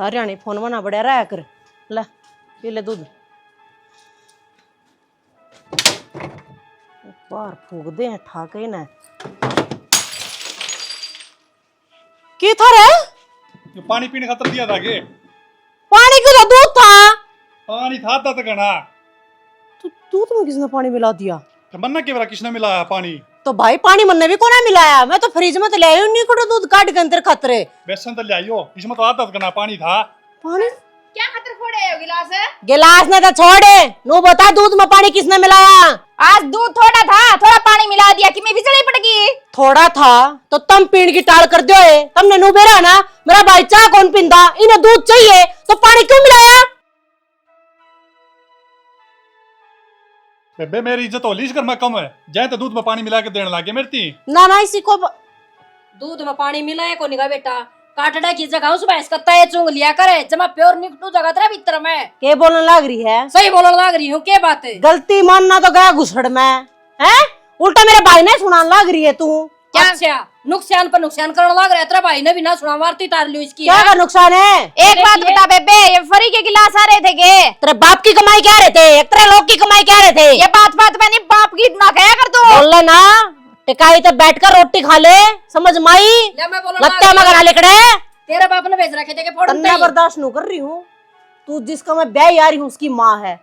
सारे आने फोन बना बड़ा रहा कर। ला पी ले दूध। बाहर फूक दे ठाके ना की था रे? पानी पीने खातर दिया था के? पानी क्यों था? दूध था। पानी था तक गना। तो दूध में किसने पानी मिला दिया? तो मन्ना के बरा किसने मिलाया पानी? तो भाई पानी मन्ने भी कोना मिलाया। मैं तो फ्रिज में तो ले आई नहीं को दूध काट के अंदर खतरे। बेसन तो ले आइयो, इसमें तो आता गना पानी था। पानी क्या खतर फोड़े हो गिलास है? गिलास ने तो छोड़े। नो बता दूध में पानी किसने मिलाया? आज दूध थोड़ा था, थोड़ा पानी मिला दिया कि मैं बिजली पड़ गई। थोड़ा था तो तुम पीण की टाल कर दियो है। तुमने नु बेरा ना मेरा भाई चाह कौन पींदा, इन्हें दूध चाहिए तो पानी क्यों मिलाया? बेबे मेरी इज्जत होली कर मैं कम है। जाए तो दूध में पानी मिला के देने लागे मेरी। ना ना इसी को दूध में पानी मिलाए को निगा बेटा। काटड़ा की जगह उस भैंस का तय चुंग लिया करे जमा प्योर निकटू जगह तेरा भीतर में के बोलने लग रही है। सही बोलने लग रही हूँ। के बात है? गलती मानना तो गया घुसड़ में है। उल्टा मेरे भाई ने सुनाने लग रही है तू। क्या अच्छा नुकसान पर नुकसान करने लग रहा है तेरा भाई ने भी ना सुना मारती तार लियो इसकी। क्या का नुकसान है? एक बात बता बेबे, ये फरी के गिलास आ रहे थे के? तेरे बाप की कमाई क्या रहे थे? एक तेरे लोग की कमाई क्या रहे थे? ये बात में नहीं बाप की ना कहा कर तू। बोल ले ना टिकाई तो बैठकर रोटी खा ले। समझ माई ले मैं बोलने लगता लग मगर रही लेकड़े तेरा बाप ने भेज रखे थे के फोड़ तन्ना बर्दाश्त नहीं कर रही हूँ। तू जिसका मैं ब्याह आ रही हूँ उसकी माँ है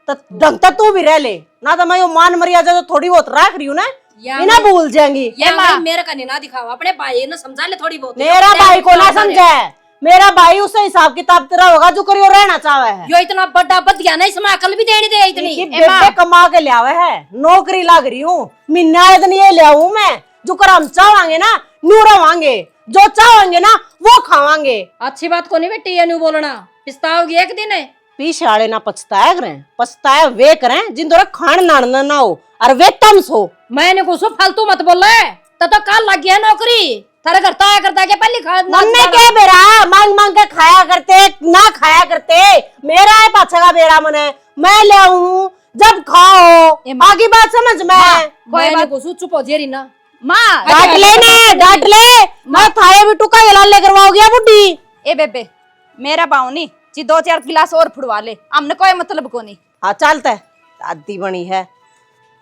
तो ढंग तक तू भी रह ले ना। तो मैं यो मान मर्यादा जो थोड़ी बहुत रख रही हूँ ना इन्हें भूल जाएंगी। ये मां मेरे का नहीं ना दिखावा, अपने भाई ने समझा ले थोड़ी बहुत। मेरा भाई को ना समझा है। मेरा भाई उससे हिसाब किताब तेरा होगा जो करियो रहना चाहे है। यो इतना बड़ा बदिया ना इसमें अकल भी देनी दे इतनी। बेटे कमा के लियावे है, नौकरी लग रही हूँ महीना इतनी ये लियाऊं मैं जो कर हम चाहेंगे ना नू रवांगे, जो चाहेंगे ना वो खावांगे। अच्छी बात को नहीं बेटी ये न्यू बोलना। पिस्ताओगी एक दिन है पीछे आड़े ना पछताया करें, पछताया वे करें जिन दौरा खान नाड़ना ना हो और वे तम सो। मैंने कुछ फालतू मत बोल रहे तो काल लग गया नौकरी थारे घर ताया करता के पहली खाद मन्ने के बेरा मांग मांग के खाया करते ना खाया करते। मेरा है पाछा का बेरा मने मैं ले आऊं जब खाओ आगे बात समझ में। मैंने कुछ चुप हो जेरी ना माँ डांट ले ने डांट ले। मैं थारे बिट्टू का इलाज ले करवाओगी बुड्ढी। ए बेबे मेरा बाऊ नहीं जी 2-4 गिलास और फुड़वा ले, हमने कोई मतलब को नहीं। हाँ चलता है दादी बनी है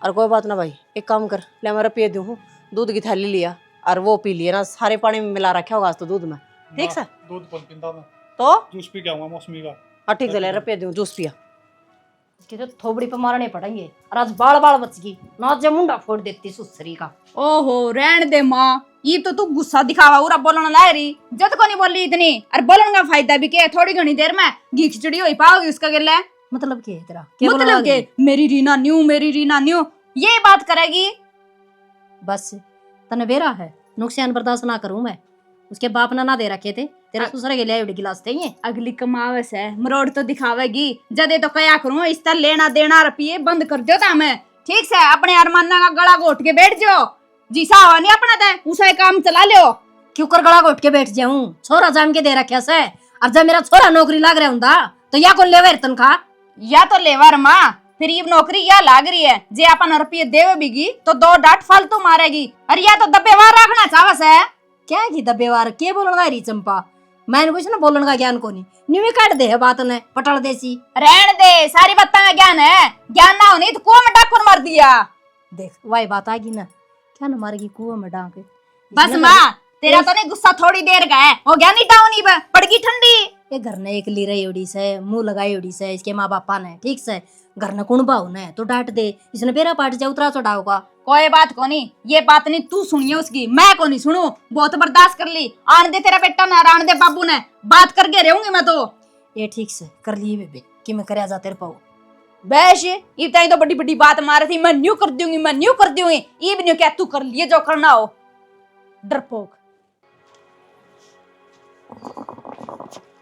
और कोई बात ना भाई। एक काम कर ले मैं रुपये दूँ दूध की थैली लिया और वो पी लिया ना। सारे पानी में मिला रखा होगा आज तो दूध में। ठीक से दूध कौन पींदा मैं? तो जूस पी के आऊंगा मौसमी का। हाँ ठीक है ले रुपये दूँ जूस पिया। इसके तो थोबड़ी पे मारने पड़ेंगे और आज बाल बाल बच गई ना जब मुंडा फोड़ देती सुसरी का। ओहो रहन दे माँ, ये तो तू गुस्सा दिखावा उरा बोलना ला रही। जद को नहीं बोल रही इतनी और बोलने का फायदा भी क्या? थोड़ी घनी देर में घी खिचड़ी हो पाओगी उसका गिल्ला। मतलब क्या है तेरा? मतलब के मेरी रीना न्यू ये बात करेगी बस तने बेरा है नुकसान बर्दाश्त ना करूं मैं। उसके बाप ने ना दे रखे थे तेरा दूसरे के लिए गिलास थे ये। अगली कमावस है मरोड़ तो दिखावेगी। जदे तो कया करूं इस तरह लेना देना रुपये बंद कर दो ता मैं। ठीक से अपने अरमाना का गला घोट के बैठ जाओ जी सावा नहीं अपना दे उसे काम चला लो। क्यों कर गला घोट के बैठ जाऊं? छोरा जाम के दे रखे से और जब मेरा छोरा नौकरी लाग रहा हुंदा तो या कौन लेवे तनखा? या तो लेवर माँ फिर ये नौकरी या लाग रही है जे अपन रुपये देवे बिगी तो 2 डांट फालतू मारेगी और या तो दबेवार रखना चावस है। क्या की दबेवार के बोलने का री चंपा? मैंने कुछ ना बोलने का ज्ञान को नहीं न्यू काट दे है बात ने पटल देसी। रहन दे सारी बात का ज्ञान है, ज्ञान ना होनी तो कुआं में डाकुन मार दिया। देख वाई बात आगी ना क्या न मारेगी कुआं में डांके। बस माँ तेरा तो नहीं गुस्सा थोड़ी देर का है हो गया नहीं डाउनी पड़गी ठंडी। ये घर ने एक ली रही उड़ी से मुंह लगाई उड़ी से इसके माँ बापा ने। ठीक से घर ने कुण बाऊ ने तो डांट दे इसने बेरा पाट जा उतरा चढ़ाओ का। कोई बात को नहीं ये बात नहीं तू सुनिए उसकी मैं को नहीं सुनू। बहुत बर्दाश्त कर ली आन दे तेरा बेटा ना आन दे बाबू ने बात करके रहूंगी मैं तो। ये ठीक से कर लिए बेबे कि मैं करया जा तेरे पाऊ बैश इतना तो बड़ी बड़ी बात मार थी मैं न्यू कर दूंगी ये भी नहीं क्या तू कर लिए जो करना हो डरपोक।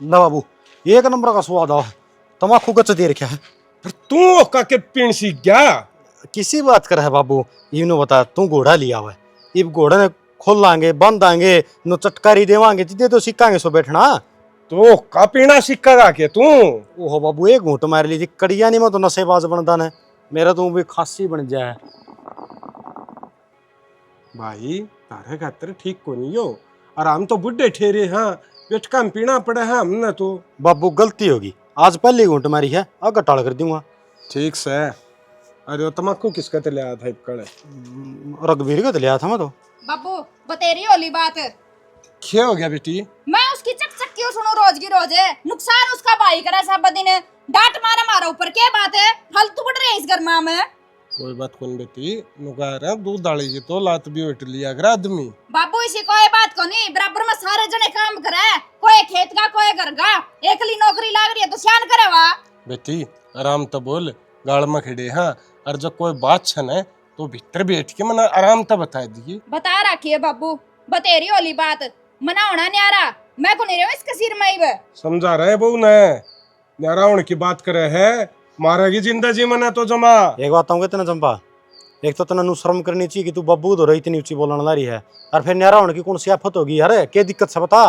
ला बाबू एक नंबर का स्वाद आ तमाकू कच्चा दे रखा है। तू काके पीण सीख गया? किसी बात कर है बाबू इनो बता तू घोड़ा लिया हुआ है इब घोड़े ने खोल लांगे बंद दांगे नो चटकारी देवांगे जितने तो सिक्कांगे सो बैठना। तो का पीना सीखा के तू? ओहो बाबू एक घूंट मार लीजिए कड़िया नहीं में तो नशेबाज बनता है मेरा तो भी खासी बन जाए। भाई तारे खातर ठीक को नहीं हो और हम तो बुढ़े ठहरे हाँ पेट का पीना पड़ा है हमने तो। बाबू गलती होगी, आज पहली घूंट मारी है, आगे टाल कर दूंगा। ठीक से। अरे वो तम्बाकू किसका तो लिया था कड़े? रघुवीर का तो लिया था मैं तो। बाबू बतेरी होली बात, क्या हो गया बेटी? मैं उसकी चक क्यों सुनू रोज की रोज है? नुकसान उसका भाई करा सब दिन, डांट मारा मारा ऊपर, क्या बात है? फालतू बढ़ रहे इस घर में। कोई बात कौन बेटी, नुकार है दूध डाली जी तो लात भी उठ लिया कर आदमी। बाबू इसी कोई बात को नहीं, बराबर में सारे जने काम करे, कोई खेत का कोई घर का, एकली नौकरी लाग रही है तो शान करे वा। बेटी आराम तो बोल, गाड़ में खड़े हाँ, और जब कोई बात छन है तो भीतर बैठ के मना आराम तो बता दी। बता रखिए बाबू, बतेरी होली बात, मना होना न्यारा, मैं को नहीं रहा इसके सिर में ही। समझा रहे बहू ने, नारायण की बात करे है, मारेगी जिंदा जी मना तो जमा। एक बात कहूँगा तेना चंपा, एक तो तना शर्म करनी चाहिए कि तू बब्बू तो रही इतनी ऊंची बोलने ला रही है, और फिर न्यारा होने की कौन सी आफत होगी यार? क्या दिक्कत से बता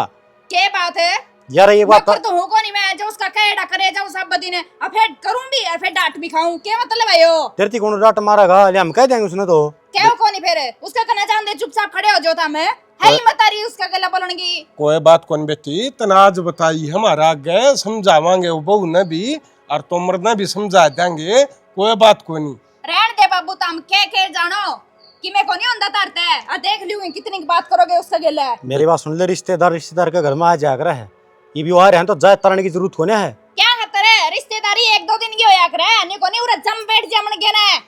क्या बात है यार? ये बात तो हूँ को नहीं मैं, जो उसका कहड़ा करे जाऊँ सब दिन, अब फिर करूँ भी और फिर डांट भी खाऊं, क्या मतलब है यो? तेरे कौन डांट मारेगा? ले हम कह देंगे उसने तो। क्या को नहीं फिर उसका कहना चाहते चुपचाप खड़े हो जो था मैं, है ही मत आ रही उसका गला बोलने की। कोई बात कौन बेटी, तनाज बताई हमारा आगे समझावांगे वो बहू ने भी, और तुमर ने भी समझा देंगे, कोई बात को नहीं। रहन दे बाबू, तुम के जानो कि मैं को नहीं होंदा तरते है, और देख लियो कितनी की बात करोगे उसका गला। मेरी बात सुन ले, रिश्तेदार के घर में आ जाकर है, ये भी आ रहे हैं तो जाए तरने की जरूरत होने है। क्या खतर है? रिश्तेदारी एक दो दिन की होया करे, नहीं को नहीं उरा जम बैठ जा मन गेना है।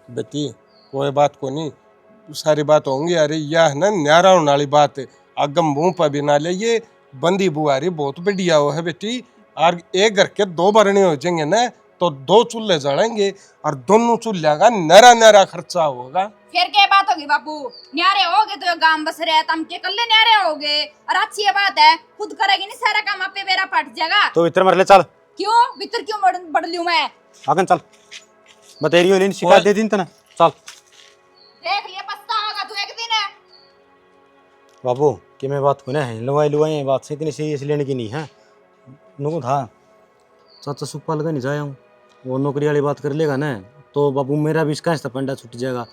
बेटी कोई बात को नहीं, सारी बात होंगी। अरे यह ना न्यारा होने वाली बात है, अगम मुंह पर भी ना ले, ये बंदी बुआरी बहुत बढ़िया हो है बेटी। और एक घर के दो भरने हो जाएंगे ना तो 2 चूल्हे जलेंगे, और दोनों चूल्हे का नरा नरा खर्चा होगा। फिर क्या बात होगी बाबू, न्यारे होगे तो गांव बस रहे, तुम के कल्ले न्यारे होगे, और अच्छी बात है, खुद करेगी नहीं सारा काम, आपे बेरा पट जाएगा। तो इतर मर ले चल। क्यों भीतर क्यों बढ़ लूं मैं? आगन चल, बतेरी होली शिकायत दे दी तना, चल। देख लिया पछताओगा तू एक दिन है। बाबू कि मैं बात कोने है, लुवाई बात से इतनी सीरियस लेने की नहीं है। नुको था चाचा सुखपाल का नहीं जाया हूँ, वो नौकरी वाली बात कर लेगा ना तो बाबू मेरा भी इसका हिस्सा पंडा छूट जाएगा।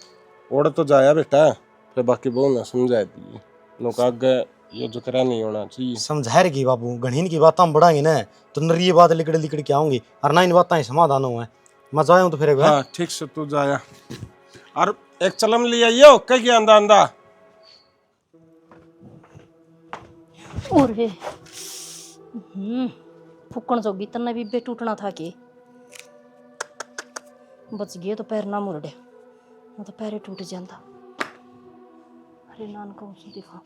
ओढ़ तो जाया बेटा, फिर बाकी बहू ने समझा दी, लोग आगे ये जो करा नहीं होना चाहिए। समझा रही बाबू, गणहीन की बात हम बढ़ाएंगे ना तो नरी ये बात लिकड़ के आऊंगी, और ना इन बातें समाधान हुआ है। मैं जाया हूँ तो फिर हाँ ठीक से तू जाया, और एक चलम ले आइयो कहीं अंदा अंदा। और फुकण जोगी तना भी बेट उठना था कि बच गए तो पैर ना मुरड़े, वो तो पैर टूट जाता। अरे नान को दिखा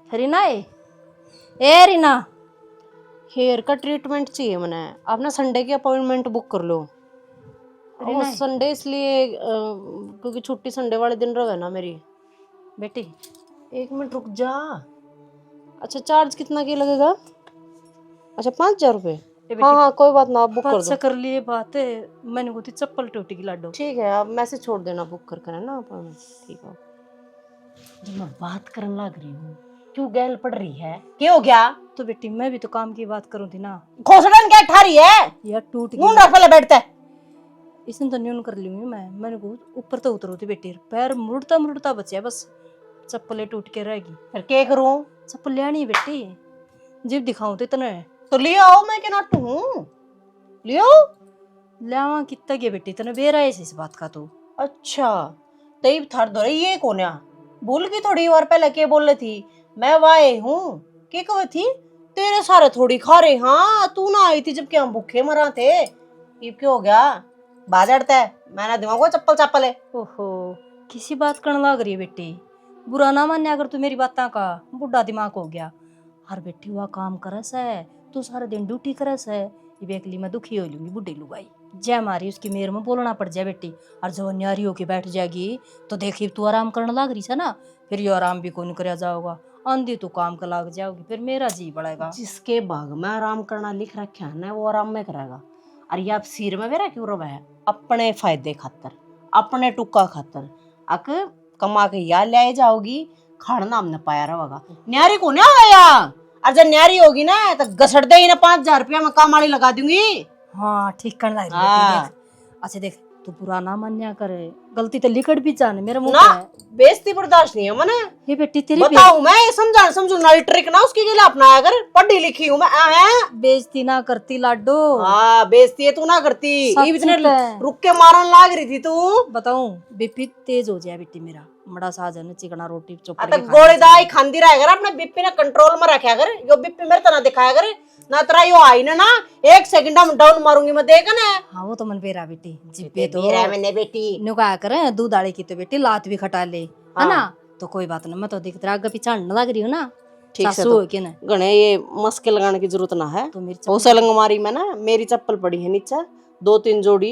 रीना, ए रीना, हेयर का ट्रीटमेंट चाहिए मैंने, आप ना संडे की अपॉइंटमेंट बुक कर लो। संडे इसलिए क्योंकि छुट्टी संडे वाले दिन रहे ना मेरी। बेटी 1 मिनट रुक जा। अच्छा चार्ज कितना के लगेगा? अच्छा 5,000 रुपये। हाँ हाँ कोई बात ना, आप बुक कर दो। कर लिए बात है, मैंने को चप्पल टूटी की लाडो। ठीक है, आप मैसेज छोड़ देना, बुक कर है ना अपॉइंटमेंट। ठीक है। जब मैं बात करने लग रही हूँ क्यों गैल पड़ रही है? क्या हो गया? तो बेटी मैं भी तो काम की बात करूँ थी ना। घोसड़न क्या ठा रही है? यार टूट नून गई रख पहले बैठते है। इसने तो न्यून कर ली हूँ मैंने को ऊपर तो उतरो थी बेटी, पैर मुड़ता बचे बस, चप्पलें टूट के रहेगी। फिर क्या करूं? चप्पल लेनी बेटी, जिब दिखाऊं तो इतना है तो ले आओ, मैं क्या नाटू हूँ, लियो लावा कितना गया बेटी, इतना बेरा है इस बात का तो। अच्छा तई थर दो ये कौन है? भूल गई थोड़ी बार पहले के बोल रही थी मैं वाए हूँ, के कहे थी तेरे सारे थोड़ी खा रहे। हाँ तू ना आई थी जबकि हम भूखे मरा थे। ये क्या हो गया? बाजरता है, मैंने दिमाग को चप्पल है। ओहो किसी बात करने लग रही है बेटी, बुरा ना मान्या अगर तू मेरी बातों का, बुढ़ा दिमाग हो गया। हर बेटी वह काम करस है, तू सारा दिन ड्यूटी करस है, ये बेकली में दुखी हो लूंगी बुढ़ी लुगाई। जय मारी उसकी मेर में बोलना पड़ जाए बेटी, और जब न्यारी होके बैठ जाएगी तो देखी तू आराम करने लग रही है ना, फिर ये आराम भी कौन कर जाओगा, आंधी तू काम का लग जाओगी, फिर मेरा जी बढ़ेगा। जिसके भाग में आराम करना लिख रखा है ना वो आराम में करेगा। और ये आप सिर में मेरा क्यों रहा है? अपने फायदे खातर, अपने टुक्का खातर अक कमा के या ले जाओगी, खाना हमने पाया रहेगा। न्यारी को नहीं आया, और जब न्यारी होगी ना तो घसड़ दे ही ना 5,000 रुपया में काम वाली लगा दूंगी। हाँ ठीक करना है बेटी, देख अच्छा देख तो बुरा ना मान्या करे, गलती तो लिखट भी जाने मेरे मुंह ना पे है। बेइज्जती बर्दाश्त नहीं है मने। ये बेटी तेरी बताऊं मैं ये समझू नाली ट्रिक ना उसके लिए अपनाया कर, पढ़ी लिखी हूं मैं बेइज्जती ना करती लाडो। हाँ बेइज्जती है तू ना करती, सच्ची ये इतने तो है। रुक के मारन लाग रही थी तू। बताऊं बीपी तेज हो जाए बेटी मेरा, बड़ा साजन चिकना रोटी चौपड़ तो गोली दाई खांदी रहा कर, अपने बीपी ने कंट्रोल में रखा कर। यो बीपी मेरे तना दिखाया कर ना, तेरा यो आई ना 1 सेकंड में डाउन मारूंगी मैं, देख ना। हाँ वो तो मन पेरा बेटी जिब्बे तो मेरा मैंने बेटी नु कहा करे दूध आड़े की तो बेटी लात भी खटा ले, है ना। तो कोई बात ना, मैं तो दिख आगे पीछे हटने लग रही हूँ ना। ठीक से सासू तो हो के ना गणे ये मस्के लगाने की जरूरत ना है। तो मेरी उस अलंगमारी में ना मेरी चप्पल पड़ी है नीचे 2-3 जोड़ी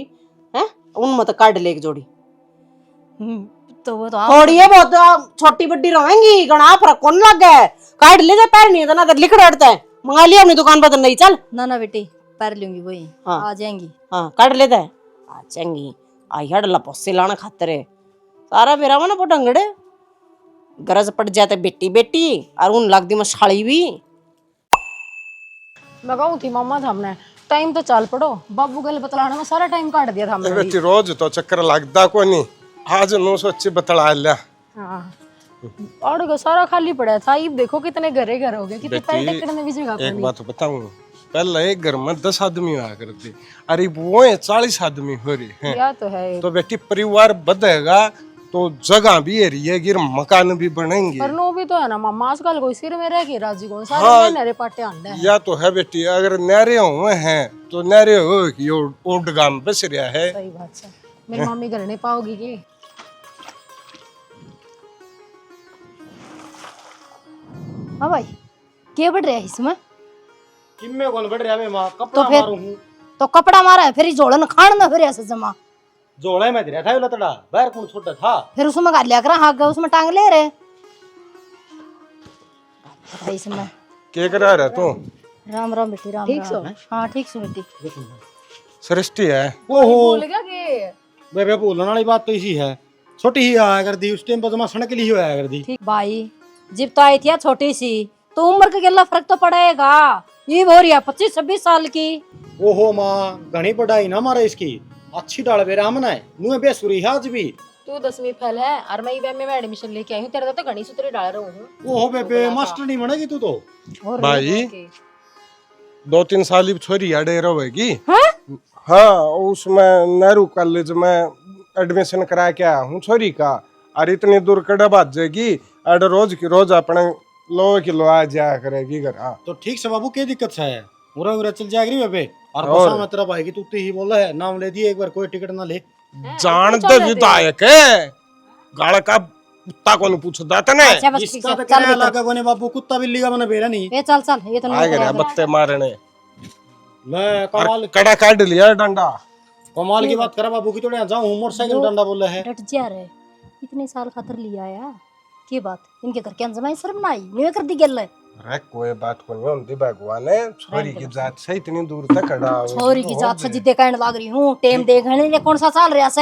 है, उन मत काट ले एक जोड़ी। तो वो तो थोड़ी है बहुत, छोटी बड्डी रहेंगी गणा फर्क कौन लग गया, काट ले जा पैर नहीं तो लिख रटता है। मंगा लिया अपनी दुकान पर नहीं, चल ना बेटी पैर लूंगी वही हाँ। आ जाएंगी। हाँ काट लेता है आ चंगी आई हड़ लपोसे लाना खातर है सारा मेरा मन पोटंगड़े गरज पड़ जाते बेटी बेटी और उन लग दी मशाली भी। मैं कहूँ थी मामा था हमने टाइम तो चल पड़ो, बाबू गल बतलाने में सारा टाइम काट दिया था हमने। बेटी रोज तो चक्कर लगता को नहीं, आज नो सोची बतला लिया। हाँ और सारा खाली पड़ा था, ये देखो कितने घरे घर हो गए, कितने पैर टेकने में भी जगह एक बात बताऊं, पहले एक घर में 10 आदमी हुआ करते, अरे वो है 40 आदमी हो रही है। या तो है, तो बेटी परिवार बढ़ेगा तो जगह भी है रही है, गिर मकान भी बनेंगे। पर नो भी तो है ना मामा, आजकल कोई सिर में रह के राजी कौन, हाँ, सारे नहरे पाटे आंडे हैं। या तो है बेटी, अगर नहरे हुए हैं तो नहरे हो कि ओल्ड गांव बस रहा है। सही बात है, मेरी मम्मी घर नहीं पाओगी की। हाँ भाई क्या बढ़ रहा है इसमें? किम्मे कौन बढ़ रहा है मां, तो कपड़ा फिर- मारू हूं। तो कपड़ा मारा है फिर जोड़न खान ना फिर ऐसे जमा, जोड़ा में धरा था लतड़ा, बाहर कौन छोटा था। फिर उसमें कर लिया कर हाँ उसमें टांग ले रे भाई इसमें। क्या करा रहा तू? राम राम बेटी राम ठीक राम। हाँ ठीक सो बेटी। सृष्टि है ओहो बोलेगा कि बेबे बोलने वाली बात तो इसी है, छोटी ही आया कर दी उस टाइम पर जमा सड़क ही आया कर दी। ठीक भाई जब तो आई थी छोटी सी तो उम्र का गला फर्क तो पड़ेगा, ये हो रही है 25-26 साल की। ओहो माँ घनी पढ़ाई ना मारे इसकी, अच्छी डाल बेरा हमने मुँह बेसुरी है आज भी। तू 10वीं फेल है और मैं IBM में एडमिशन लेके आई हूँ, तेरे तो घनी सूत्री डाल रहा हूँ। ओहो बेबे मास्टर नहीं बनेगी तू तो। और भाई 2-3 साल की छोरी अड़े रहेगी। हाँ उसमें नेहरू कॉलेज में एडमिशन करा के आया हूँ छोरी का, और इतनी दूर कड़ा बात जाएगी, अड़ रोज की रोज अपने लो किलो आ जाया करेगी घर। हाँ तो ठीक से बाबू क्या दिक्कत है, उरा उरा चल जाएगी बेबे। और और? बसा मतलब आएगी तू तो ही बोला है नाम ले दिए एक बार, कोई टिकट ना ले। जान दे विधायक है गाड़ का कुत्ता कौन पूछता था ने। अच्छा बस ठीक इसका है तो चल क्या बेटा लगा कोने बाबू, कुत्ता बिल्ली का मैंने बेरा नहीं। ये चल चल ये तो आ नहीं गया करेगा। बत्ते मारने, मैं कमाल और कड़ा काट लिया डंडा। कमाल की बात करा बाबू की, थोड़ा जाऊं मोटरसाइकिल डंडा बोल है। डट जा रहे इतने साल खातर लिया यार, की बात इनके घर के अंजमाई शर्म ना आई नहीं कर दी गल। अरे कोई बात को नहीं होती, भगवान ने छोरी की जात से इतनी दूर तक खड़ा हो। छोरी की जात से जिद्दे कहने लग रही हूँ, टेम देखने ले कौन सा साल रहा से।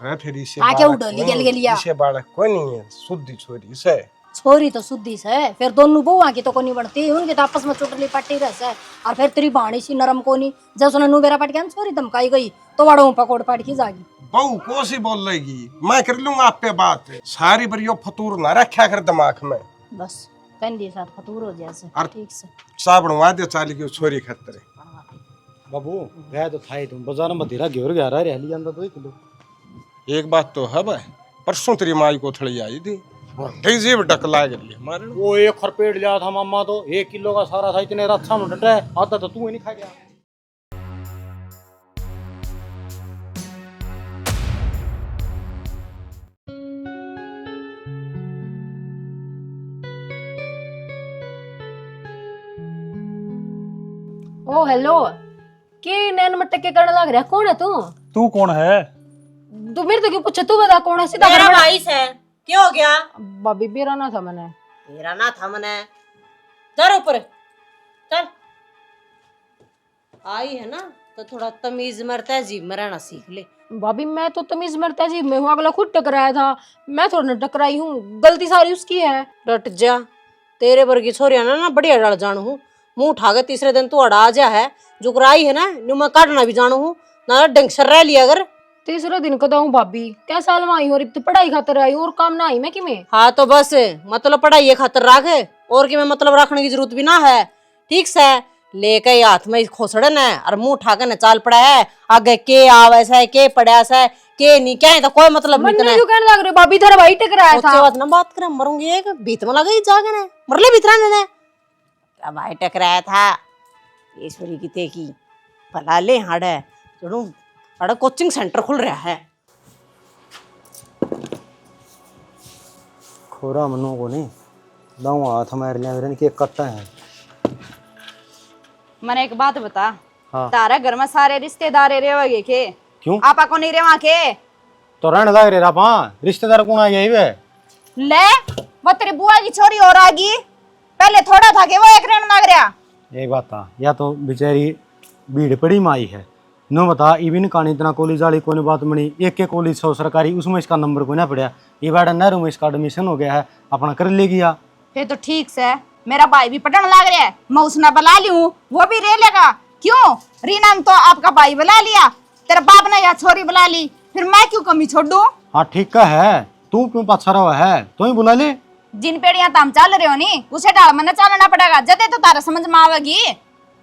अरे फिर इसे आके बालक उडोली नहीं- गल गलिया। इसे बालक कोई नहीं है, शुद्धि छोरी से। छोरी तो शुद्धि से, फिर दोनों बहुआ की तो कोनी बढ़ती, उनके तो आपस में चुटली पट्टी रह से। और फिर तेरी बाणी सी नरम कोनी, जब उसने नु बेरा पट गया छोरी धमकाई गई तो बड़ों पकड़ पट की जागी। बहू को सी बोल लेगी, मैं कर लूंगा आप पे बात, सारी बरियो फतूर ना रखा कर दिमाग में। बस कंडी साथ फतूर हो जैसे और- ठीक से। साबण वादे चाली की छोरी खतरे। बाबू गया तो था ही, तुम बाजार में धीरा घेर गया रहा रह लिया 2 किलो। एक बात तो है भाई, परसों तेरी माई को थड़ी आई थी, ढी जीव डक लाग रही है मारे। वो एक खरपेट लिया था मामा, तो 1 किलो का सारा था, इतने अच्छा में डटा है, आधा तो तू ही नहीं खा गया। ओ हेलो, के नैन मटक के करने लग रहा, कौन है तू? तू कौन है? तू मेरे तो क्यों पूछे, तू बता कौन है, सीधा मेरा कर। भाई से क्या हो गया? भाभी बेरा ना था मैंने। मेरा ना था मने, चल ऊपर चल। आई है ना तो थोड़ा तमीज में तहजीब में रहना सीख ले। भाभी मैं तो तमीज मरता जी, मैं हूँ अगला खुद टकराया था, मैं थोड़ा ना टकराई हूँ, गलती सारी उसकी है। डट जा, तेरे वर्गी छोरिया ना बढ़िया डर जान हूँ, मुंह उठा के तीसरे दिन तू अड़ा जा है, जुकराई है ना न्यू मैं काटना भी जानू हूँ ना, डंगसर रह लिया अगर तीसरे दिन कदा हूँ भाभी, क्या साल में आई हो, तो पढ़ाई खातर आई और काम ना आई मैं कि मैं। हाँ तो बस मतलब पढ़ाई खातर राखे और कि मैं मतलब रखने की जरूरत भी ना है। ठीक से लेके हाथ में खोसड़न है और मुंह उठा के चाल पड़ा है, आगे के आवे से के पड़ा से के नहीं क्या है तो कोई मतलब मन नहीं नहीं कहने लग रहे भाभी, तेरा भाई टकराया था। बात ना बात कर, मरूंगी एक बीत में लगे जागे ने मरले भीतरा ने क्या भाई टकराया था ईश्वरी की ते की भला ले हाड़े चलो हाड़ा कोचिंग सेंटर खुल रहा है। खोरा मनो को नहीं दाऊ हाथ हमारे लिए के कट्टा है। मैंने एक बात बता, हाँ। तारा घर में सारे रिश्तेदार रहेंगे के? क्यों? आपा को नहीं रहे के? तो रहने लग रहे रापा रिश्तेदार कौन आ गए वे? ले वो तेरी बुआ की छोरी और आगी, पहले थोड़ा था कि वो एक रहने लग रहा। एक बात था या तो बेचारी भीड़ पड़ी माई है नो बता इबिन कहानी इतना कॉलेज वाली कोई बात बनी एक के कॉलेज सौ सरकारी उसमें इसका नंबर कोई ना पड़ा ये बाड़ा नहरों में इसका एडमिशन हो गया है अपना कर ले गया। फिर तो ठीक से मेरा भाई भी पढ़ने लग रहा है, मैं उसने बुला ली हूँ वो भी रह लेगा। क्यों रीना ने तो आपका भाई बुला लिया, तेरा बाप ने या छोरी बुला ली, फिर मैं क्यों कमी छोड़ दूं? हाँ ठीक का है तू क्यों पाछा रहा है तो ही बुला ले। जिन पेड़ियां ताम चल रहे हो नी उसे डाल मना चलना पड़ेगा, जदे तो तारा समझ में आवेगी।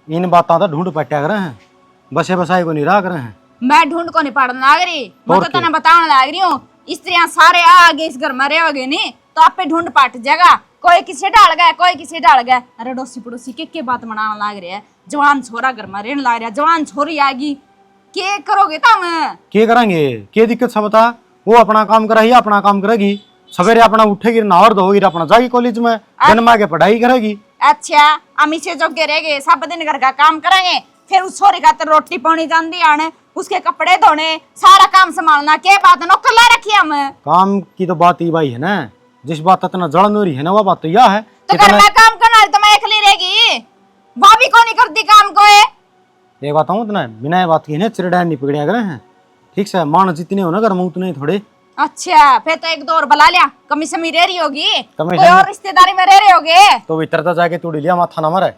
इन बातों तो ढूंढ पट्या कर रहे हैं बसे बसाए को नहीं रहा कर रहे हैं। मैं ढूंढ को नहीं पढ़ने लग रही, मैं तो तना बताने लग रही हूँ। स्त्रियां सारे आगे इस घर में रहोगे नी तो आप पे ढूंढ पाट जाएगा, कोई किसी डाल गया कोई किसी डाल गया। अरे डोसी पड़ोसी के बात मनाने लग रहे हैं, जवान छोरा घर में रहने लग रहा है, जवान छोरी आएगी के करोगे तुम? के करेंगे के दिक्कत सब बता, वो अपना काम करेगी अपना काम करेगी सवेरे अपना उठेगी नहावर धोगी अपना जाएगी कॉलेज में जन्मा के पढ़ाई करेगी। अच्छा हम इसे जोगे रह गए, सब दिन घर का काम करेंगे, फिर उस छोरी खातर रोटी पानी जाती आने, उसके कपड़े धोने, सारा काम संभालना, के बात नौकर ला रखी हम। काम की तो बात ही भाई है ना, जिस बात इतना जलन हो रही है ना वो बात तो यह है तो घर में काम करना है तो मैं अकेली रहेगी, भाभी को नहीं करती काम को है। ये बात हूँ ना बिना बात की चिड़ैन नहीं पकड़िया करे हैं। ठीक से मान जितने हो ना घर में उतने थोड़े। अच्छा फिर तो एक दो और बुला लिया, कमी समी रह रही होगी, कमी कोई और रिश्तेदारी में रह रहे होगे तो भीतर तो जाके तोड़ी लिया माथा ना मरे।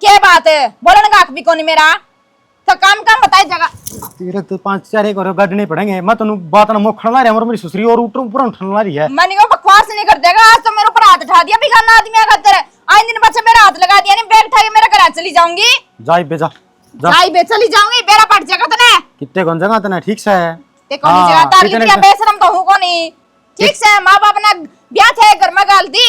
क्या बात है बोलन गाक भी कोनी मेरा तो काम काम बताए जगह तेरे तो 5-4 एक और गड्ढने पड़ेंगे मैं तनु बात ना मोखण ला रही है मेरी सुसरी और ऊपर ऊपर उठन ला रही है। मन को बकवास नहीं कर देगा, आज तो मेरे ऊपर हाथ उठा दिया बिखाना आदमी खातर, आज दिन बच्चे मेरा हाथ लगा दिया, नहीं बैग उठा के मेरे घर चली जाऊंगी, जाई बेजा जा जाई बे चली जाऊंगी, बेरा पट जाएगा तने कितने कौन जगह तना ठीक से है ते कोनी जगह तार लिया बेशरम तो हूं कोनी। ठीक से मां बाप ने ब्याह थे घर में गाल दी,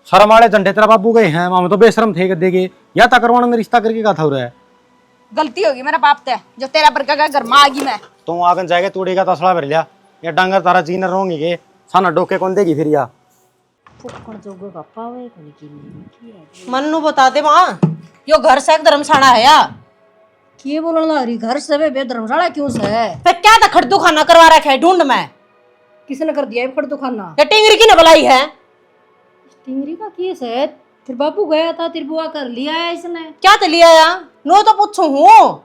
शर्म वाले झंडे तेरा बाबू गए हैं मां तो बेशरम थे देगे या ता करवाना में रिश्ता करके का था हो रहा है। गलती होगी मेरा बाप ते जो तेरा बरका का घर में आ गई मैं। तो आगन जाके तोड़ेगा तसला भर लिया या डांगर तारा जीनर रोंगे के साना डोके कौन देगी फिर या फुकण जोगो का पावे कोनी की मन्नू बता दे मां यो घर से धर्मशाला है या के बोलने लग रही घर से बे धर्मशाला क्यों से है? फिर क्या था खड़दू खाना करवा रखा है ढूंढ में, किसने कर दिया फड़ तो खाना? ये टिंगरी की न बुलाई है टिंगरी का केस है, फिर बापू गया था तेरी बुआ कर लिया है इसने। क्या तो लिया या नो तो पूछू हूँ।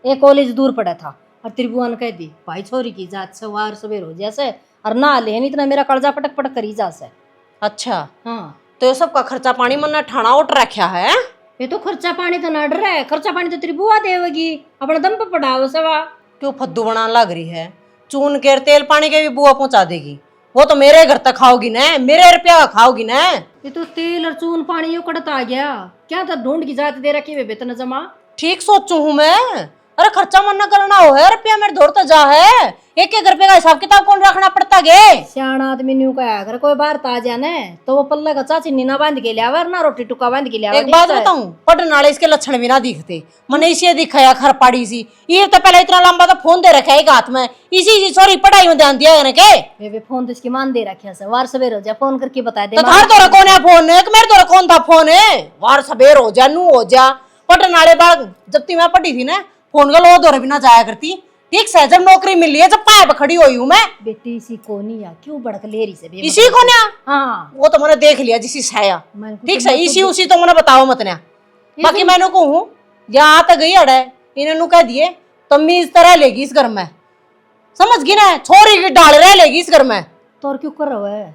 एक कॉलेज दूर पड़ा था और तेरी बुआ ने कह दी भाई छोरी की जात से वार सवेर हो जैसे और ना ले इतना मेरा कर्जा पटक पटक करी जा से। अच्छा हाँ तो ये सब का खर्चा पानी मन ठाणा उठ रखा है। ये तो खर्चा पानी तो ना डर है, खर्चा पानी तो तेरी बुआ देवेगी अपने दम पे पढ़ाओ सवा। क्यों फद्दू बनाने लग रही है, चून के तेल पानी के भी बुआ पहुंचा देगी, वो तो मेरे घर तक खाओगी ना, मेरे रुपया का खाओगी ना। ये तो तेल और चून पानी यो कड़ता आ गया, क्या था ढूंढ की जात दे रखी वे वेतन जमा। ठीक सोचू हूँ मैं, अरे खर्चा मन करना हो है रुपया मेरे दौड़ तो जा है, एक एक रुपये का हिसाब किताब कौन रखना पड़ता गे। सियाना आदमी न्यू का अगर कोई बाहर ता जाने तो वो पल्ले का चाची नीना बांध के लिया और ना रोटी टुका बांध के लिया। एक बात बताऊं पढ़ने वाले इसके लक्षण भी ना दिखते, मने इसे दिखाया खर पाड़ी सी, ये तो पहले इतना लंबा तो फोन दे रखा है एक हाथ में, इसी सॉरी पढ़ाई में ध्यान दिया है के वे फोन तो इसकी मान दे रखा है, वार सवेर हो जा फोन करके बता दे। तो थार तोरा कौन है फोन है, मेरे तोरा कौन था फोन है, वार सवेर हो जा नू हो जा। पढ़ने वाले बाग जब मैं पढ़ी थी ना फोन का लो दौरे भी ना जाया करती। ठीक से जब नौकरी मिली है जब पाया पे खड़ी हुई हूँ मैं। बेटी इसी को नहीं आ क्यों भड़क ले रही से बे इसी को ना हाँ वो तो मैंने देख लिया जिसी छाया। ठीक है इसी उसी तो मैंने बताओ मत ना, बाकी मैंने कहूँ यहाँ तक गई अड़े इन्होंने कह दिए तमीज तरह लेगी इस घर में, समझ गई ना, छोरी की डाल रह लेगी इस घर में। तो क्यों कर रहा है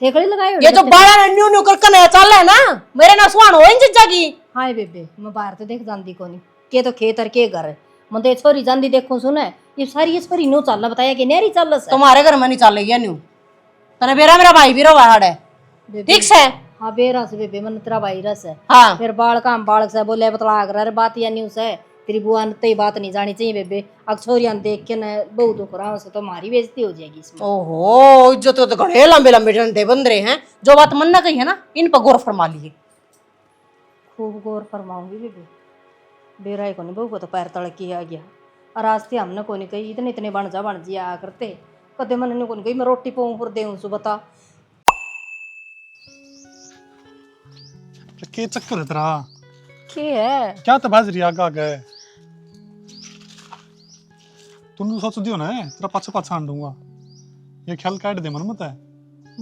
ठेकड़ी लगाई ये जो बाड़ा न्यू न्यू करके नया चल रहा है ना मेरे ना सुहान हो इन चीजा की। हाय बेबे मैं बाहर तो देख जानती को नहीं के तो खेत और के घर है मन तो ये छोरी जांदी देखो सुने ये सारी ये छोरी नो चल बताया कि नेरी चल है तुम्हारे घर में नहीं चल गया न्यू तने बेरा मेरा भाई भी रो बाहर है ठीक से। हाँ बेरा से बेबे मन तेरा भाई रस है हाँ फिर बाल काम बालक से बोले बतला कर अरे बात या न्यूज है तेरी बुआ ने तो बात नहीं जानी चाहिए बेबे अब छोरियां देख के न बहुत दुख रहा से तो हमारी बेइज्जती हो जाएगी इसमें। ओहो इज्जत तो घड़े लंबे लंबे डंडे बन रहे हैं जो बात मन ना कही है ना इन पर गौर फरमा लिए। खूब गौर फरमाऊंगी बेबे बेरा को नहीं बहू को तो पैर तड़ किया गया और आज से हमने को नहीं कही इतने इतने बन जा करते कदे मन ने को नहीं कही मैं रोटी पाऊं फिर देऊं सु बता के चक्कर है तेरा के है क्या तो बाजरी आगा गए तुम सोच दियो ना तेरा पाछे पाछे आन दूंगा ये ख्याल काट दे मन मत है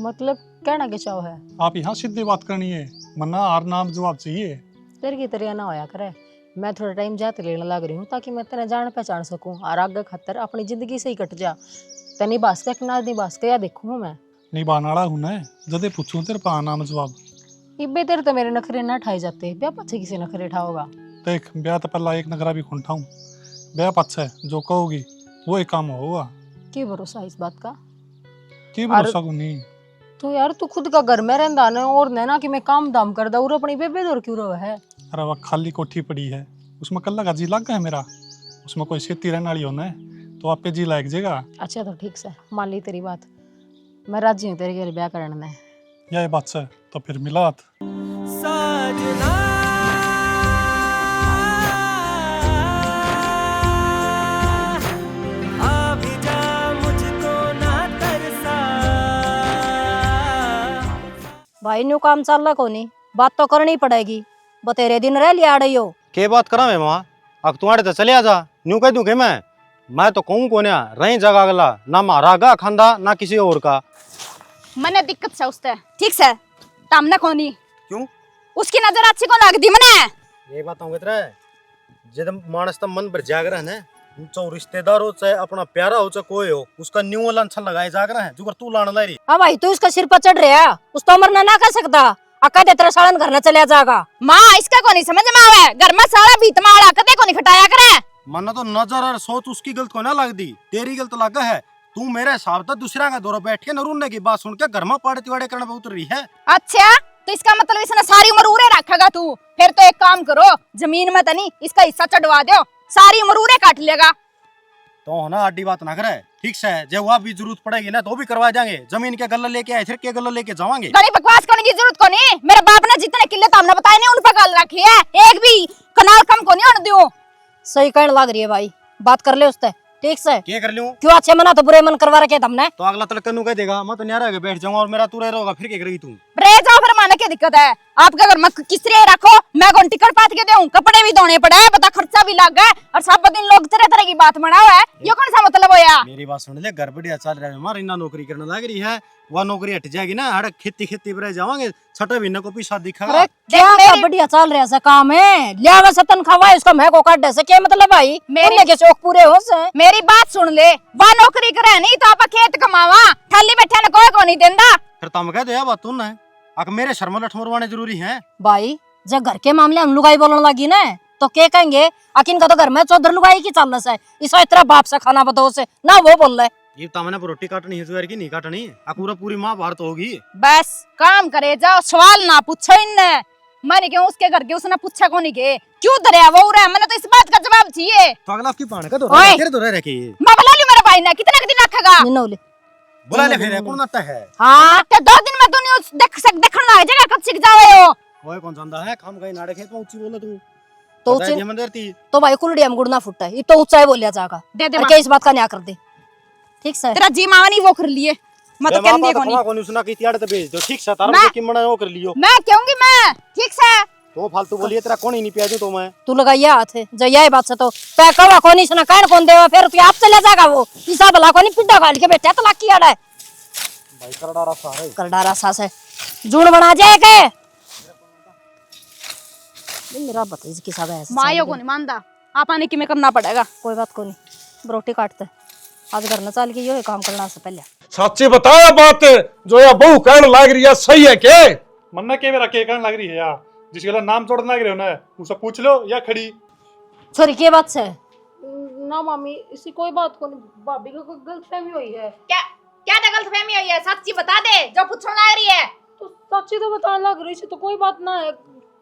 मतलब कहना के चाव है आप यहाँ सीधी बात करनी है मना आर नाम जवाब चाहिए तेरे की तरह ना होया करे मैं थोड़ा टाइम जाते लेने लग रही हूँ ताकि मैं तेरे जान पहचान सकूं और आगे खतर अपनी जिंदगी से ही कट जा तेनी बास के ना दी बास के या देखूं मैं नहीं बानाड़ा हूं ना जदे पूछूं तेरे पा नाम जवाब इब्बे तेरे तो मेरे नखरे ना ठाए जाते ब्याह पछे किसी नखरे ठाओगा देख ब्याह तो पहला एक नगरा भी खुंठाऊं ब्याह पछे जो कहोगी वो एक काम होगा की भरोसा इस बात का की भरोसा को नहीं तो यार तू खुद का घर में रहंदा ना और ना कि मैं काम दाम कर दा और अपनी बेबे दूर क्यों रहो है अरे वह खाली कोठी पड़ी है उसमें कल्ला का जी लग गया है मेरा उसमें कोई खेती रहने वाली होना है तो आप पे जी लाग जाएगा। अच्छा तो ठीक से मान ली तेरी बात मैं राजी हूँ तेरे के लिए ब्याह करने में यह बात से तो फिर मिलात भाई न्यू काम चल रहा कोनी बात तो करनी पड़ेगी बतेरे दिन रह लिया आड़े हो के बात करा मैं वहाँ अब तुम्हारे तो चले आ जा न्यू कह दूं के मैं तो कहूँ कोन्या रही जगह अगला ना मारा गा खांदा ना किसी और का मने दिक्कत से उससे ठीक से तामने कोनी क्यों उसकी नजर अच्छी को लग दी मने ये बात होंगे तेरा जब मानस तब मन भर जाग रहा है ना चाहे रिश्तेदार हो चाहे अपना प्यारा हो चाहे कोई हो उसका न्यू वाला अच्छा लगाए जाग रहा है जो तू लाने ला रही हाँ भाई तू इसका सिर पर चढ़ रहा उस तो मरना ना कर सकता अका दे तेरा सालन घर न चलिया जाएगा माँ इसका को नहीं समझ में आवे घर में सारा भीत माड़ा कदे को नहीं खटाया करे मन तो नजर और सोच उसकी गलत को ना लग दी तेरी गलत लगा है तू मेरे हिसाब से दूसरा का दौरा बैठ के न रोने की बात सुन के घर में पाड़े तिवाड़े करने पे उतर रही है। अच्छा तो इसका मतलब इसने सारी उम्र उरे रखेगा तू फिर तो एक काम करो जमीन में तो नहीं इसका हिस्सा चढ़वा दो सारी उम्र उरे काट लेगा तो ना आडी बात ना करे ठीक से जब वहाँ भी जरूरत पड़ेगी ना तो भी करवा जाएंगे जमीन के गल्ला लेके आए फिर के गल्ला लेके जावांगे गली बकवास करने की जरूरत को नहीं मेरे बाप ने जितने किले तो हमने बताए नहीं उन पर गल रखी है एक भी कनाल कम को नहीं होने दूं सही कहने लग रही है भाई बात कर ले उससे ठीक से क्या कर लूं क्यों अच्छे मना तो बुरे मन करवा रखे तुमने तो अगला तलक कन्नू कह देगा मैं तो न्यारा के बैठ जाऊंगा और मेरा तू रह रहेगा फिर क्या करेगी तू रह जाओ फिर माने क्या दिक्कत है आपका घर में किसरे रखो मैं कौन टिकट पात के दूं कपड़े भी धोने पड़े बता खर्चा भी लग गया और सब दिन लोग तरह तरह की बात बनाओ है ये कौन सा मतलब होया मेरी बात सुन ले घर बढ़िया चल रहा है हमारा इतना नौकरी करने लग रही है वह नौकरी हट जाएगी ना हर खेती खेती पर जावांगे छठे महीने को पीछा दिखागा क्या क्या बढ़िया चल रहा है काम है लिया से तनख्वाह उसका मैं को काट से क्या मतलब भाई मेरे के शौक पूरे हो से मेरी बात सुन ले वह नौकरी करे नहीं तो आप खेत कमावा थाली बैठे न कोई को नहीं देंदा फिर तुम कह दो यार बात तुम ना अक मेरे शर्मा लठ मरवाने जरूरी है भाई जब घर के मामले हम लुगाई बोलने लगी ना तो क्या कहेंगे अकिन का तो घर में चौधर लुगाई की चल रहा है इसो इतना बाप से खाना बताओ से ना वो बोल रहा है ये तमने रोटी काटनी है तुअर की नहीं काटनी पूरा पूरी माँ भारत होगी बस काम करे जाओ सवाल ना पूछो इनने मैंने क्यों उसके घर के उसने पूछा को नहीं के क्यों दरिया वो रहा मैंने तो इस बात का जवाब चाहिए तो अगला आपकी पाने का तो ओए! तेरे तो रह रखे मैं बुला लूं मेरे भाई ने कितना दिन रखेगा निनौले बुला ले फिर कौन आता है हाँ तो 2 दिन में दुनिया देखने लग जाएगा कब सीख जाओ हो कोई कौन जानता है काम कहीं नाड़े खेत में ऊंची बोले तू तो बताए ऊंची- दिया मंदिर थी तो भाई कुलड़ी हम गुड़ना फुटता है ये तो ऊंचाई बोलिया जाएगा दे दे और माँ। क्या इस बात का न्याय कर दे ठीक से तेरा जी मामा नहीं वो कर लिए मैं तो कहने को नहीं कौन सुना कि तियाड़े तो भेज दो ठीक से तारा मैं- की मना वो कर लियो मैं कहूंगी मैं ठीक से तो फालतू बोलिए तेरा कौन ही नहीं पिया दूं तो मैं तू लगाइया हाथ है जय यही बात से तो पैक करवा कोनी सुना कान कौन देवा फिर तू आप चले जाएगा वो ईसा भला कोनी पिंडा गाल के बैठा तो लाकी आड़ा है भाई करडारा सा है करडारा सास है जून बना जाए के नहीं मेरा भतीज की सब है ऐसे मायो चल को नहीं मानता आप आने की में करना पड़ेगा कोई बात को नहीं रोटी काटते आज घर न चाल के यो काम करना से पहले सच्ची बताया बात जो या बहू कहने लग रही है सही है के मन्ना के मेरा के कहने लग रही है यार जिसके लिए नाम जोड़ना लग रहे हो ना उसे पूछ लो या खड़ी छोरी के बात से ना मामी इसी कोई बात को नहीं, भाभी को कोई गलतफहमी हुई है। क्या क्या गलतफहमी हुई है? सच्ची बता दे जो पूछने लग रही है। तो सच्ची तो बताने लग रही, तो कोई बात ना है,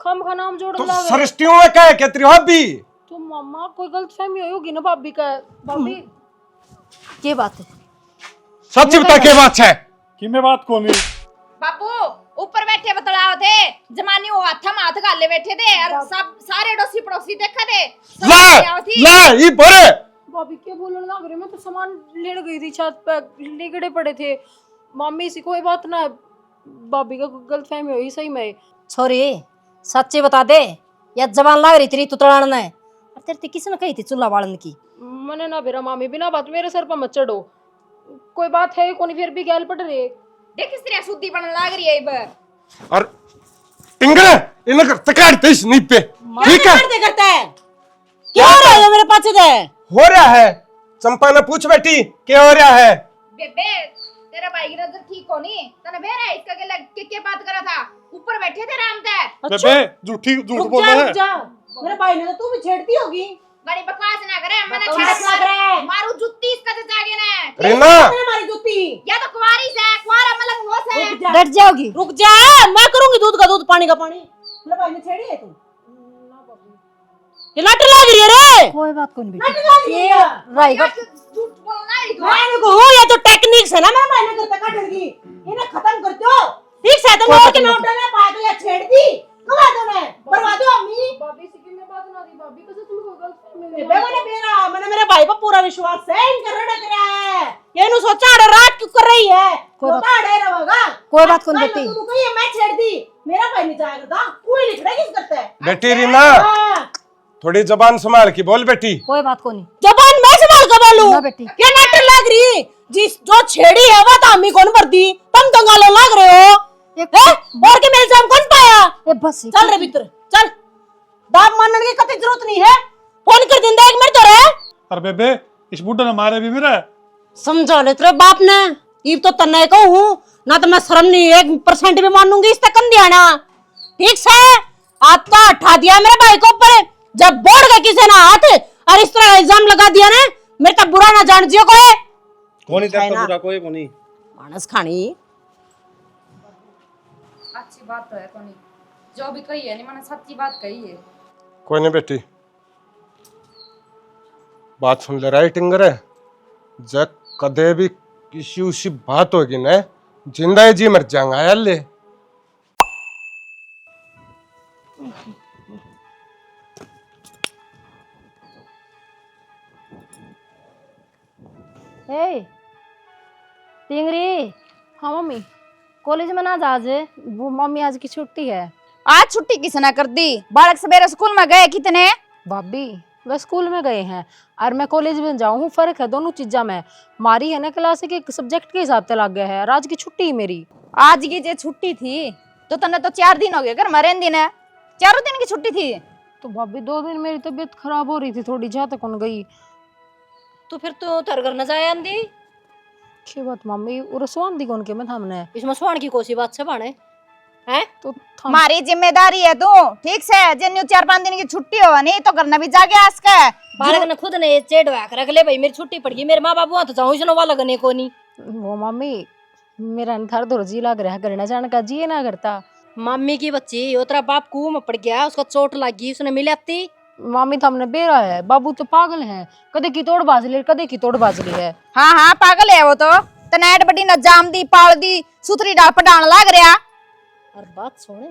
खम का नाम जोड़ने तो लग रही। सृष्टियों में क्या है क्या तेरी भाभी? तो मामा कोई गलतफहमी हुई होगी ना भाभी का। भाभी ये बात है। सच्ची बता क्या बात है? कि मैं बात को नहीं बापू ऊपर बैठे बतलाओ थे, जमानी वो हाथ में हाथ गाले बैठे थे और सब सारे डोसी पड़ोसी देखा थे। सब ला आओ थी। ला ये बोले भाभी क्या बोलने लग रही, मैं तो सामान लेने गई थी, छत पे लिगड़े पड़े थे। मम्मी इसी कोई बात ना है, भाभी का गलतफहमी हुई सही में। छोरी सच्ची बता दे, या जबान लाग रही तेरी तुतड़ान ने, और तेरे ते किसने कही थी चूल्हा बालन की? मैंने ना बेरा मामी बिना बात मेरे सर पर मत चढ़ो, कोई बात है कोनी फिर भी गैल पड़ रही। देख किस तरह शुद्धि बनने लग रही है अब। और टिंगरे इन्हें तकाड़ते इस नीप पे, ठीक है? करता है क्या हो रहा है मेरे पास दे? हो रहा है। चंपा ने पूछ बेटी क्या हो रहा है? बेबे तेरा भाई की नजर ठीक होनी तने बेरा है इसका के बात करा था, ऊपर बैठे थे राम ते। बेबे झूठ बोल रहा है। मेरे भाई ने तो तू भी छेड़ती होगी। बड़ी बकवास ना करे, मैंने बकवास ना करे। मारू जुत्ती इसका तो जागे ना। रीना मारी जूती या तो कुंवारी से कुंवारा मलंग वो से। डट जाओगी। रुक जा, मैं करूंगी दूध का दूध पानी का पानी। मेरे भाई ने छेड़ी है तू? ये नट लग रही है रे, कोई बात को नहीं नट बेटी। लग रही है। राइगा झूठ बोलना है तो। मैं कहूं ये तो टेक्निक्स है ना मेरे भाई ने करता काट की, इन्हें खत्म कर दो। ठीक से तुम और के नोट में पा दो या छेड़ दी कमा दो मैं बर्बाद हो अम्मी। भाभी से मैं बात ना दी, भाभी कैसे तुमको गलतफहमी हुई? मैंने मेरे भाई पर पूरा विश्वास है, इनका रड़ कर रहा है। ये नु सोचा अरे रात क्यों कर रही है? कोई बात- अड़े रहेगा। कोई बात कौन बेटी। तुमको ये मैं छेड़ दी, मेरा भाई नहीं जाया करता, कोई लिखड़ा किस करता है? बेटी रीना हाँ। थोड़ी जबान संभाल के बोल बेटी। कोई बात को नहीं जबान मैं संभाल कर बोलूं? ना बेटी। ये नट लग रही जिस जो छेड़ी है वो तो अम्मी कौन भरती, तुम दंगालो लग रहे हो। हैं? और के मेरे सामने कौन पाया? ये बस चल रे भीतर चल, बाप मानने की कतई जरूरत नहीं है, फोन कर दिंदा एक मिनट तो रे। और बेबे इस बुड्ढे ने मारे भी मेरा। समझा ले तेरे बाप ने, इब तो तन्ने को हूं ना, तो मैं शर्म नहीं 1% भी मानूंगी इस तक दिया ना। ठीक से आपका उठा दिया मेरे भाई को ऊपर, जब बोल गए किसी ना हाथ और इस तरह इल्जाम लगा दिया ना, मेरे तक बुरा ना जान जियो कोई। कोनी तेरा पूरा कोई कोनी मानस खानी अच्छी बात तो है कोनी, जो भी कही है नहीं मैंने सच्ची बात कही है। कोई नहीं बेटी, बात सुन ले रहा टिंगरे, जब कदे भी किसी उसी बात होगी ना जिंदा जी मर जाएगा यार ले। ए टिंगरी, हाँ मम्मी, कॉलेज में ना जा आज। वो मम्मी आज की छुट्टी है। आज छुट्टी किसने कर दी? बालक सवेरे स्कूल में गए कितने? भाभी वह स्कूल में गए हैं और मैं कॉलेज में जाऊँ हूँ, फर्क है दोनों चीजा में। मारी है ना क्लास के सब्जेक्ट के हिसाब से लग गया है, और आज की छुट्टी मेरी। आज की जो छुट्टी थी तो तने तो 4 दिन हो गए घर मरे दिन है, 4 दिन की छुट्टी थी। तो भाभी 2 दिन मेरी तबीयत खराब हो रही थी थोड़ी, जहाँ तक उन गई। तो फिर तो तेरे घर न जाए आंदी। क्या बात मम्मी, वो रसवान दी कौन के मैं थामने इसमें सोहन की कोसी बात से बाणे हैं? तो हमारी जिम्मेदारी है तू, ठीक से जिन्यू 4-5 दिन की छुट्टी हो नहीं तो करना भी जाके आज का। बालक ने खुद ने चेड़ हुआ कर रख ले भाई, मेरी छुट्टी पड़ गई, मेरे माँ बाप वहां तो जाऊँ इसनो वाला गने को नहीं। वो मम्मी मेरा थर दो जी लग रहा है, घर न जाने का जी ना करता। मम्मी की बच्ची वो तेरा बाप कुएं में पड़ गया, उसको चोट लगी, उसने मिलाती। मामी तो हमने बेरा है, बाबू तो पागल है, कदे की तोड़ बाज ले कदे की तोड़ बाज ली है। हाँ हाँ पागल है वो तो, तनेट बड़ी न जाम दी पाल दी सुथरी डाल पटान लग रहा। और बात सुने,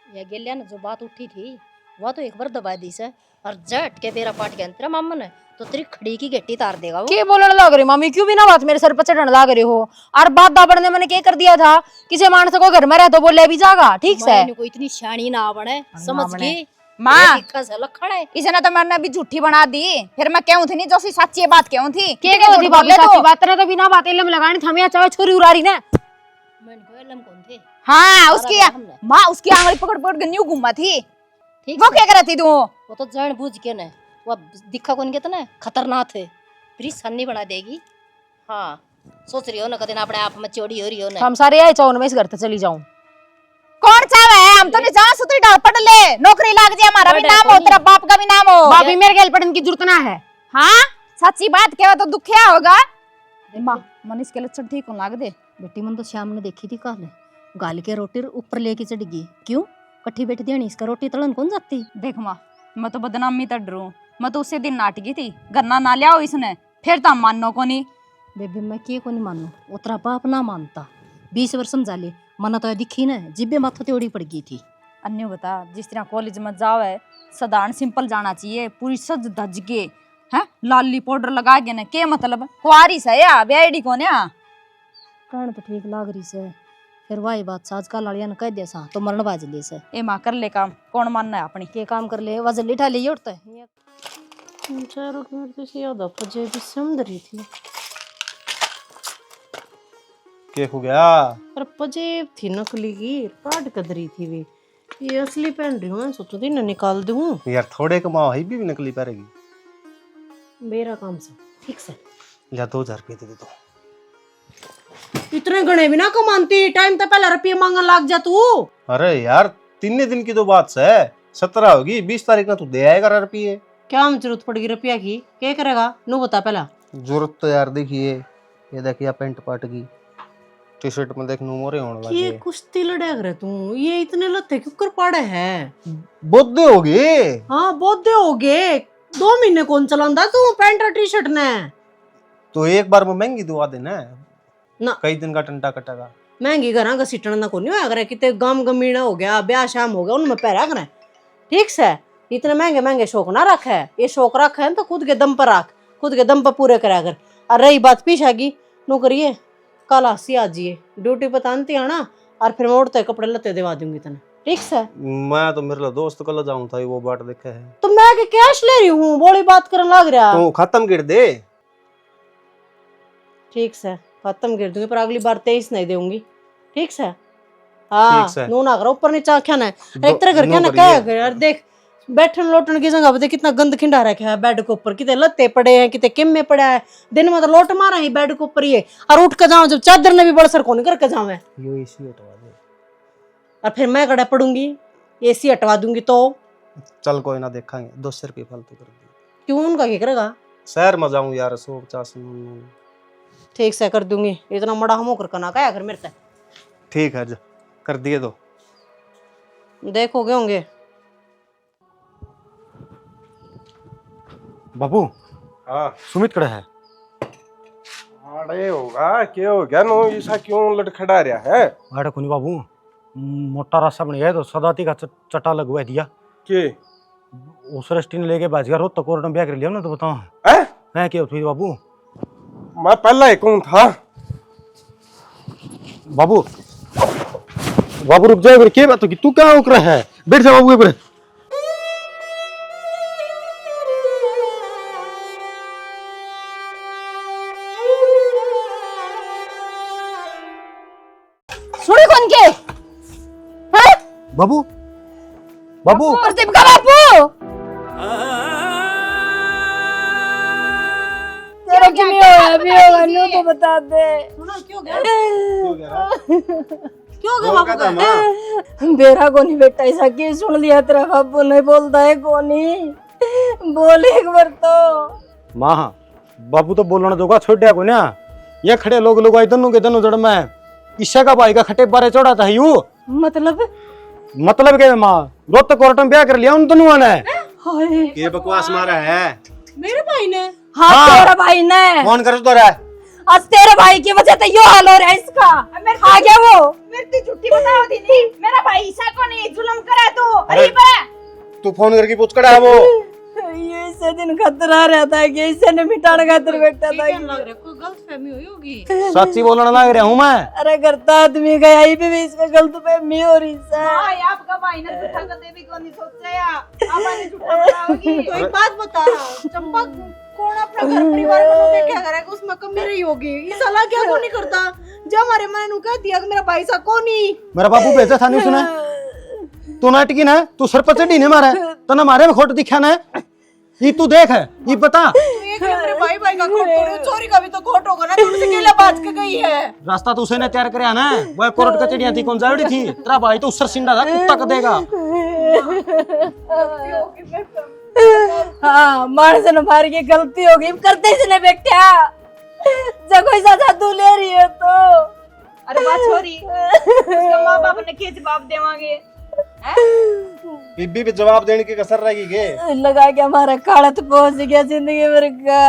ये गेलिया ने जो बात उठी थी वो तो एक बार दबा दी से, और जट के बेरा पाट के तेरा मामा ने तो तेरी खड़ी की गट्टी तार देगा वो। क्या बोलने लग रही मामी, क्यों बिना बात मेरे सर पर चढ़ने लग रही हो? और बात दाबड़ ने मैंने क्या कर दिया था, किसी मानस को घर में रह तो बोले भी जागा, ठीक से। मैंने को इतनी शानी ना बने, समझ बने। गई माँ से लखन है। इसने तो मैंने भी झूठी बना दी, फिर मैं कहूँ थी नहीं जो सी सच्ची बात कहूँ थी। के होती भाभी सच्ची बात रे, तो बिना बात इल्म लगानी थमी चाहे छोरी उरारी ने। मैंने को इल्म कौन थे? हाँ उसकी हमने। माँ उसकी आंगली पकड़ पकड़ के न्यू घुमा थी, ठीक वो से। क्या कर रही थी तू? वो तो जान बूझ के न, वो दिखा कौन के तना खतरनाक है, फिर सन्नी बना देगी। हाँ सोच रही हो ना कदे ना अपने आप में चोरी हो रही हो ना। हम सारे आए चाहो मैं इस घर से चली जाऊं। कौन चाहे है, हम तो नहीं जहाँ सुतरी डाल पट ले, नौकरी लग जाए, हमारा भी नाम हो तेरा बाप का भी नाम हो। भाभी मेरे गैल पढ़ने की जरूरत ना है। हाँ सच्ची बात क्या तो दुखिया होगा माँ मन इसके लक्षण ठीक होने लाग दे। बेटी मन तो श्याम ने देखी थी कल, गाल के रोटी ऊपर लेके चढ़ गई। क्यों कट्ठी बैठ देनी, इसका रोटी तलन कौन जाती। देख माँ मैं तो बदनामी तड़ रू, मैं तो उसे दिन नाटकी थी गन्ना ना लिया इसने, फिर तो मानो को नहीं। बेबे मैं के को नहीं मानू, उतरा बाप ना मानता। 20 वर्ष समझा ले, मना तो दिखी ना जिब्बे माथा तेड़ी पड़ गई थी। अन्य बता जिस तरह कॉलेज में जाओ है साधारण सिंपल जाना चाहिए, पूरी सज धज के हैं लाली पाउडर लगा के ना के मतलब कुआरी से या बेआईडी को ना कहने तो ठीक लाग रही से, फिर वही बात साज का लाड़िया ने कह दिया सा तो मरण बाज ले से। ए माँ कर ले काम, कौन मानना है अपनी के काम कर ले, वजन लिठा ले उठता है। चारों की मेरे से याद आ फजे भी समझ रही थी। के हो गया? पर पजेब थी नकली की, काट कदरी थी वे। ये असली पहन रही हूँ, मैं सोचा थी ना निकाल दूँ। यार थोड़े कमाओ है भी नकली पहरेगी। मेरा काम से ठीक से या 2000 रुपये दे दो। इतने गणे भी ना कमानती, टाइम तो पहले रुपये मांगने लग जा तू। अरे यार 3 दिन की तो बात है, 17 होगी, 20 तारीख ना तू दे आएगा रुपये। क्या हम जरूरत पड़ेगी रुपया की, क्या करेगा नू बता पहला। जरूरत तो यार देखिए, ये देखिए पेंट पाट की, टी शर्ट में देख मोरे होने लगे। ये कुश्ती लड़ा करे तू, ये इतने लत्ते क्यों कर पड़े है। बोधे हो गए। हाँ बोधे हो गए, 2 महीने कौन चलांदा तू पैंट और टी शर्ट ने। तो एक बार में महंगी दुआ देना ना। कई दिन का टंटा कटेगा। महंगी घरा का सीटन ना को नहीं होया करे, कितने गम गमीना हो गया, ब्याह शाम हो गया, उनमें पहरा करे ठीक से। इतने महंगे महंगे शौक ना रख है, ये शौक रख है तो खुद के दम पर रख, खुद के दम पर पूरे करा कर। और रही बात पीछा की, नो करिए कल आसी आ जाइए, ड्यूटी बतानती है ना, और फिर मैं उड़ते कपड़े लत्ते दिवा दूंगी तने ठीक से। मैं तो मेरे दोस्त कल जाऊं था, वो बाट देखे है तो मैं के कैश ले रही हूँ, बोली बात करने लग रहा। तो खत्म कर दे। ठीक से खत्म कर दूंगी, पर अगली बार 23 नहीं दूंगी ठीक से। हाँ नू ना करो, ऊपर नीचे आख्या ना एक तरह करके ना क्या कर यार। देख बैठन लोटन की जगह पे कितना गंद खिंडा रखा है बेड के ऊपर, कितने लत्ते पड़े हैं, कितने किम्मे पड़ा है। दिन में तो लोट मारा है बेड के ऊपर ये, और उठ के जाओ जब चादर ने भी बड़सर को नहीं करके जावे। यो एसी हटवा दे। और फिर मैं कड़ा पड़ूंगी, एसी हटवा दूंगी तो। चल कोई ना देखेंगे, 200 रुपये फालतू कर दे। क्यों उनका क्या करेगा? शहर में जाऊं यार, 150। ठीक से कर दूंगी, इतना मड़ा हम होकर ना क्या कर मेरे से। ठीक है कर दिए तो देखोगे होंगे। बाबू हाँ सुमित कड़ा है। अरे होगा क्या हो गया नो, ऐसा क्यों लड़खड़ा रहा है? अरे कोनी बाबू, मोटा रास्ता बन गया तो सदाती का चटा लगवा दिया के उस रस्टी ने लेके बाज गया। रोज तो कोर्ट में ब्याह कर लिया ना, तो बताओ है क्या हुई बाबू? मैं पहला ही कौन था बाबू बाबू रुक जाए, क्या बात होगी? तू क्या उक रहा है? बैठ जा बाबू ऊपर। सुनी कौन के हैं? बाबू बाबू प्रदीप का बापू तेरा क्या होया भी होगा नो तो बता दे। क्यों गया बाबू का? बेरा को नहीं बेटा, ऐसा की सुन लिया तेरा बाबू नहीं बोलता है कोनी, बोल एक बार तो। माँ बाबू तो बोलना दोगा छोड़ को ना, ये खड़े लोग आई दोनों के दोनों जड़ में ईशा का भाई का खटे बारे चढ़ा था यू। मतलब क्या माँ, रोज तो कोर्ट में ब्याह कर लिया उन दोनों ने। हाय ये बकवास मारा है मेरे भाई ने। हाँ तेरा भाई ने कौन कर तो रहा है? आज तेरे भाई की वजह से यो हाल हो रहा है इसका। आ गया वो मेरी तो झूठी बताओ दीदी, मेरा भाई ईसा को नहीं जुल्म करा तू। अरे बे तू फोन करके पूछ कड़ा है वो। ये इसे दिन खतरा रहता है कि इसे ने मिटाने खातिर बैठा था। लग रहा है कोई गलतफहमी हुई होगी। सच्ची बोलने लग रहा हूँ मैं। अरे करता आदमी गया ही भी इसका गलतफहमी हो रही है। हां आपका भाई ने झूठा कदे भी को नहीं सोचा, आपने झूठा बताओगी। तो एक बात बता रहा, चंपा कौन अपना घर परिवार को देखा करेगा, उसमें कमी रही होगी। ये साला क्या को नहीं करता, जब हमारे मन नु कह दिया कि मेरा भाई सा कोनी। मेरा बाबू भेजा था नहीं सुना तू नाटकी ना, तू सर पर चढ़ी नहीं मारा तो ना मारे में खोट दिखा ना। ये तू देख है, ये बता एक मेरे भाई का खोट तोड़े, चोरी का भी तो खोट होगा ना, तुमसे केला बात के गई है। रास्ता तो उसे ने तैयार करया ना, वो कोर्ट कचड़ियां थी कौन जावड़ी थी, तेरा भाई तो उसर सिंडा था कुत्ता का देगा। हाँ मार से मार की गलती होगी करते इसने बेटा जब कोई सजा तू ले रही है तो अरे बात छोरी उसका माँ बाप ने क्या जवाब देवांगे? बीबी पे जवाब देने की कसर रहेगी के लगा के हमारा काला तो पहुंच गया जिंदगी भर का।